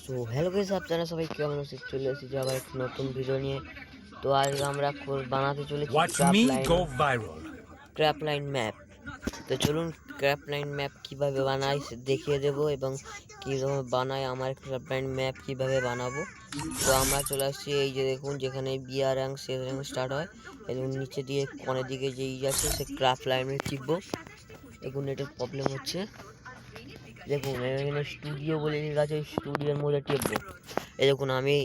So hello guys, আপনারা সবাই কেমন আছেন? চলে এসেছি আবার একটা নতুন ভিডিও নিয়ে। তো আজ আমরা বানাতে চলেছি ক্র্যাপ লাইন ম্যাপ। তো চলুন ক্র্যাপ লাইন ম্যাপ কীভাবে বানাই দেখিয়ে দেবো, এবং কীভাবে বানাই আমার ক্র্যাপ লাইন ম্যাপ কীভাবে বানাবো। তো আমরা চলে আসছি, এই যে দেখুন, যেখানে বিয়ার র্যাঙ্ক শেষ র্যাঙ্ক স্টার্ট হয়, এবং নিচে দিয়ে কোণের দিকে যে আছে সে ক্র্যাপ লাইনে টিপবো। দেখুন নেটের প্রবলেম হচ্ছে, দেখুন এখানে স্টুডিও বলে লেখা আছে, স্টুডিওর মধ্যে টিপবো। এই দেখুন আমি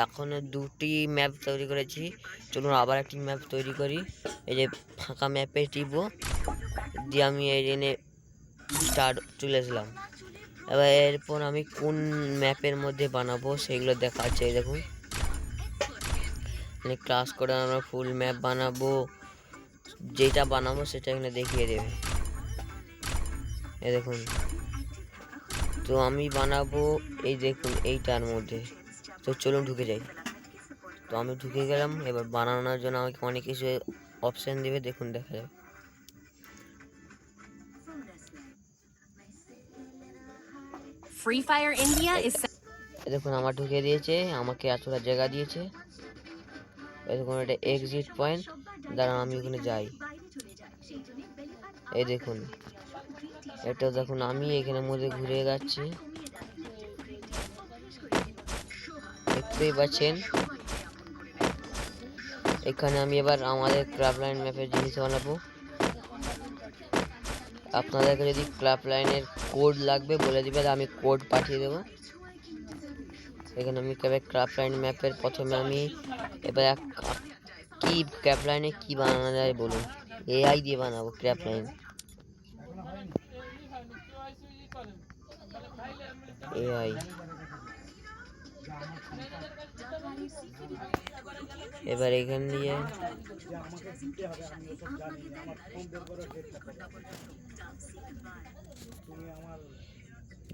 এখন দুটি ম্যাপ তৈরি করেছি। চলুন আবার একটি ম্যাপ তৈরি করি। এই যে ফাঁকা ম্যাপে টিপবো, দিয়ে আমি এই জেনে স্টার্ট চলে আসলাম। এবার এরপর আমি কোন ম্যাপের মধ্যে বানাবো সেগুলো দেখাচ্ছে। এই দেখুন ক্লাস করে আমরা ফুল ম্যাপ বানাবো, যেটা বানাবো সেটা এখানে দেখিয়ে দেবে। এই দেখুন, তো আমি বানাবো এই দেখুন এইটার মধ্যে। তো চলুন ঢুকে যাই। তো আমি ঢুকে গেলাম। এবার বানানোর জন্য আমাকে অনেক কিছু অপশন দেবে, দেখুন দেখা যাবে। Free Fire India is দেখুন আমার ঢুকে দিয়েছে, আমাকে এতটা জায়গা দিয়েছে। দেখুন এটা এক্সিট পয়েন্ট, দাঁড়ান আমি ওখানে যাই। এই দেখুন এটা দেখুন আমি এখানের মধ্যে ঘুরে যাচ্ছি, দেখতেই পাচ্ছেন। এখানে আমি এবার আমাদের ক্র্যাপ লাইন ম্যাপের জিনিস বানাবো। আপনাদেরকে যদি ক্র্যাপ লাইনের কোড লাগবে বলে দিবে, আমি কোড পাঠিয়ে দেবো। এখানে আমি ক্র্যাপ লাইন ম্যাপের প্রথমে আমি এবার কি ক্র্যাপ লাইনে কি বানানো যায় বলুন। এআই দিয়ে বানাবো ক্র্যাপ লাইন। এআই এবার এখান দিয়ে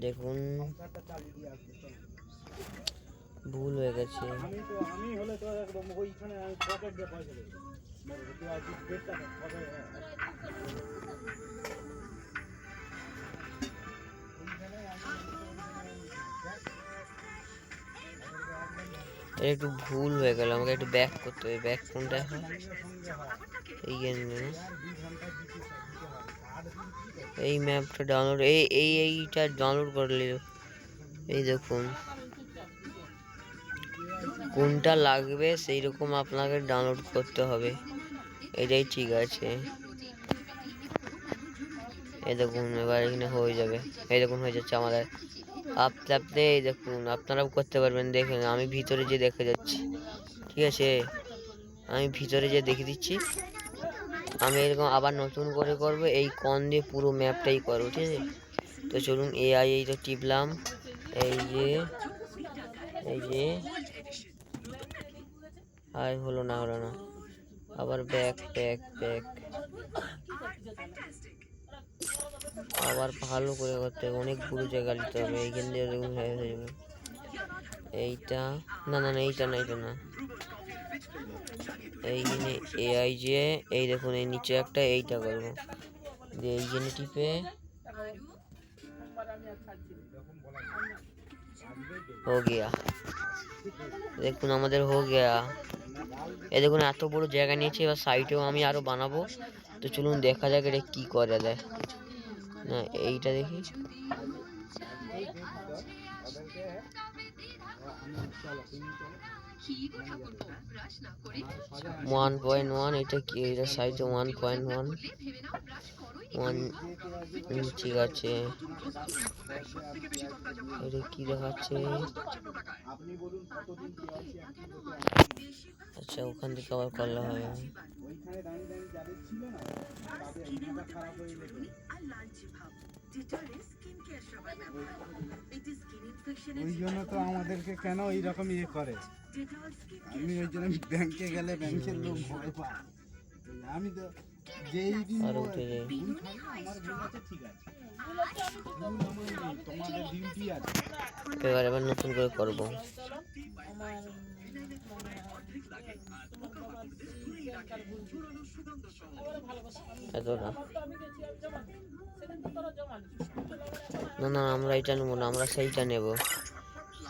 দেখুন ভুল হয়ে গেছে। একটু ভুল হয়ে গেল, আমাকে একটু ব্যাক করতে হবে। ব্যাক কোনটা হয়? এই ম্যাপটা ডাউনলোড, এইটা ডাউনলোড করলে এই দেখুন কোনটা লাগবে সেই রকম আপনাকে ডাউনলোড করতে হবে। এটাই ঠিক আছে। এই দেখুন এবার এখানে হয়ে যাবে। এই দেখুন হয়ে যাচ্ছে আমাদের আপনি এই দেখুন আপনারাও করতে পারবেন। দেখুন আমি ভিতরে যে দেখে যাচ্ছি, ঠিক আছে, আমি ভিতরে যে দেখে দিচ্ছি। আমি এরকম আবার নতুন করে করব, এই কোণ দিয়ে পুরো ম্যাপটাই করবো, ঠিক আছে। তো চলুন এআই এই তো টিপলাম, এই যে আর হলো না আবার ব্যাক আবার ভালো করে করতে হবে, অনেক পুরো জায়গা নিতে হবে। এইখান দিয়ে দেখুন হয়ে যাবে। এইটা না, এইটা না, এইখানে এআই যে এই দেখুন এই নিচে একটা এইটা করবো, দিয়ে এইখানে টিপে हो गया। দেখুন আমাদের हो गया। এই দেখুন এত বড় জায়গা নিয়েছি, এবার সাইডেও আমি আরো বানাবো। তো চলুন দেখা যাক এটা কি করা যায়। না এইটা দেখি, 1.1 এটা কি? এটা সাইজে 1.1 ঠিক আছে। এটা কি দেখাচ্ছে? আচ্ছা ওখান থেকে আবার করলে হবে। ওই জন্য তো আমাদেরকে কেন এইরকম ইয়ে করে। আমি ওই জন্য ব্যাংকে গেলে ব্যাংকের লোক ভয় পায়। আমি তো যেই দিন আমার ভুল আছে, ঠিক আছে, তোমাদের ডিউটি আছে। এবার নতুন করে করব। না আমরা এটা নেবো না, আমরা সেইটা নেব।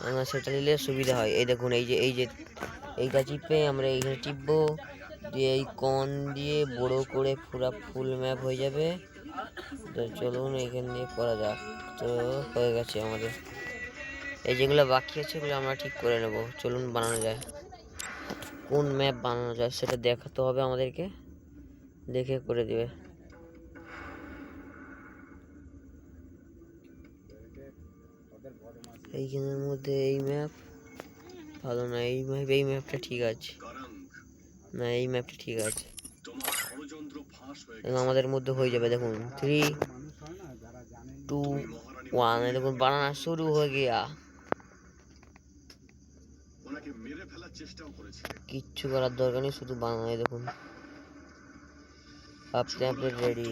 আমরা সেটা নিলে সুবিধা হয়। এই দেখুন, এই যে এইটা চিপে আমরা এইখানে টিপবো, দিয়ে এই কন দিয়ে বড় করে পুরা ফুল ম্যাপ হয়ে যাবে। তো চলুন এইখান দিয়ে করা যাক। তো হয়ে গেছে আমাদের। এই যেগুলো বাকি আছে ওগুলো আমরা ঠিক করে নেব। চলুন বানানো যায়। কোন ম্যাপ বানানো যায় সেটা দেখাতে হবে আমাদেরকে, দেখে করে দিবে। এইখানের মধ্যে এই ম্যাপ ভালো না, এই ম্যাপটা ঠিক আছে না, এই ম্যাপটা ঠিক আছে এবং আমাদের মধ্যে হয়ে যাবে। দেখুন 3, 2, 1, দেখুন বানানো শুরু হয়ে গিয়া। কিচ্ছু করার দরকার নেই, শুধু বানানো। দেখুন আপনি রেডি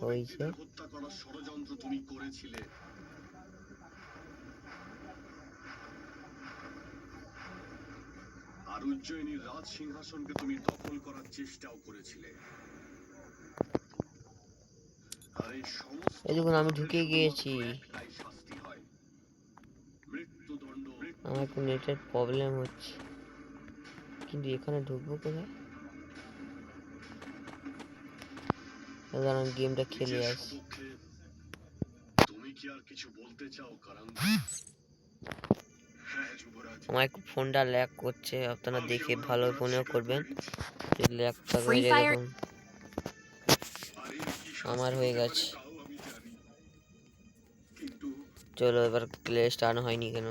হয়েছে। আর উজ্জয়িনীর রাজ সিংহাসনকে তুমি দখল করার চেষ্টাও করেছিলে। আর এই সমস্ত এই দেখুন আমি ঢুকে গিয়েছি। একটাই শাস্তি হয়, মৃত্যুদণ্ড। আমার একটু নেটের প্রবলেম হচ্ছে, কিন্তু এখানে ঢুকবো কোথায়? এবার আমি গেমটা খেলে আসি। তুমি কি আর কিছু বলতে চাও কারণ? আমার একটু ফোনটা ল্যাগ করছে, আপনারা দেখে ভালো ফোনেও করবেন। যদি ল্যাগ থাকে Free যে Fire দেখুন আমার হয়ে গেছে। চলো এবার প্লে স্টার্ট হয়নি কেন?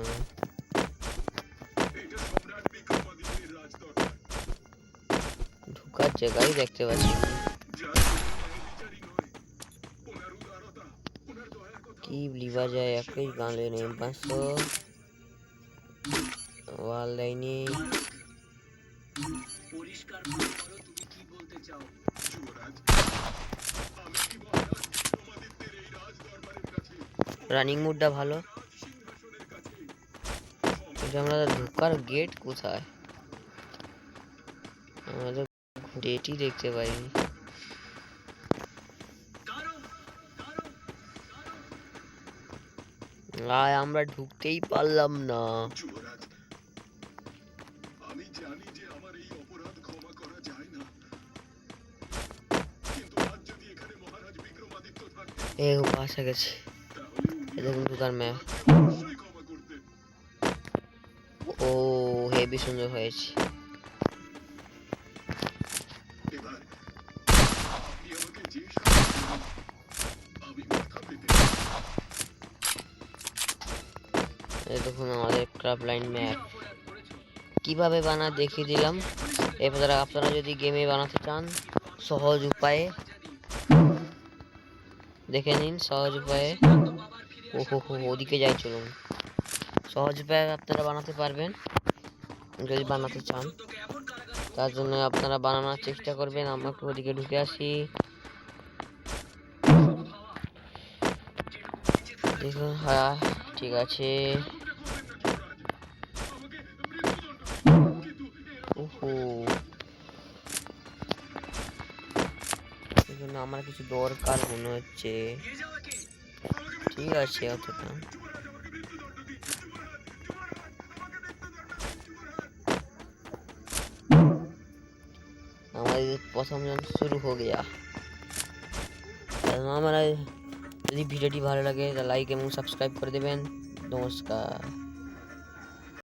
ঢুকার জায়গায় দেখতে পাচ্ছি কি লিবা যায় একই গানে নেই। 500 ওয়াল লাইনে রানিং মুডটা ভালো, কিন্তু আমরা ঢোকার গেট কোথায়? আমাদের গেটই দেখতে পাইনি। আর আমরা ঢুকতেই পারলাম না। আমি জানি যে আমার এই অপরাধ ক্ষমা করা যায় না, কিন্তু আজ যদি এখানে মহারাজ বিক্রমাদিত্য থাকতেন, এই বাসা গেছে। এই দেখুন দোকান ম্যাপ। অবশ্যই ক্ষমা করতেন। ও হেভি সুন্দর হয়েছে। এবার আপনি আমাকে যে শাস্তি দেবেন, আমি মাথা পেতে রাজি। এই দেখুন আমাদের ক্রাফট লাইন ম্যাপ কিভাবে বানা দেখিয়ে দিলাম। এবার আপনারা যদি গেমে বানাতে চান সহজ উপায়ে দেখে নিন, সহজ উপায়ে। ওহো হো ওদিকে যাই, চলুন। সহজ উপায়ে আপনারা বানাতে পারবেন যদি বানাতে চান। তার জন্য আপনারা বানানোর চেষ্টা করবেন। আমাকে ওদিকে ঢুকে আসি। দেখুন হ্যাঁ ঠিক আছে। ওহো এজন্য আমার কিছু দরকার মনে হচ্ছে। ঠিক আছে অতটা हमारे प्रथम शुरू हो गया। हमारा यदि भिडियोटी भालो लागे लाइक एवं सब्सक्राइब कर देवें। नमस्कार।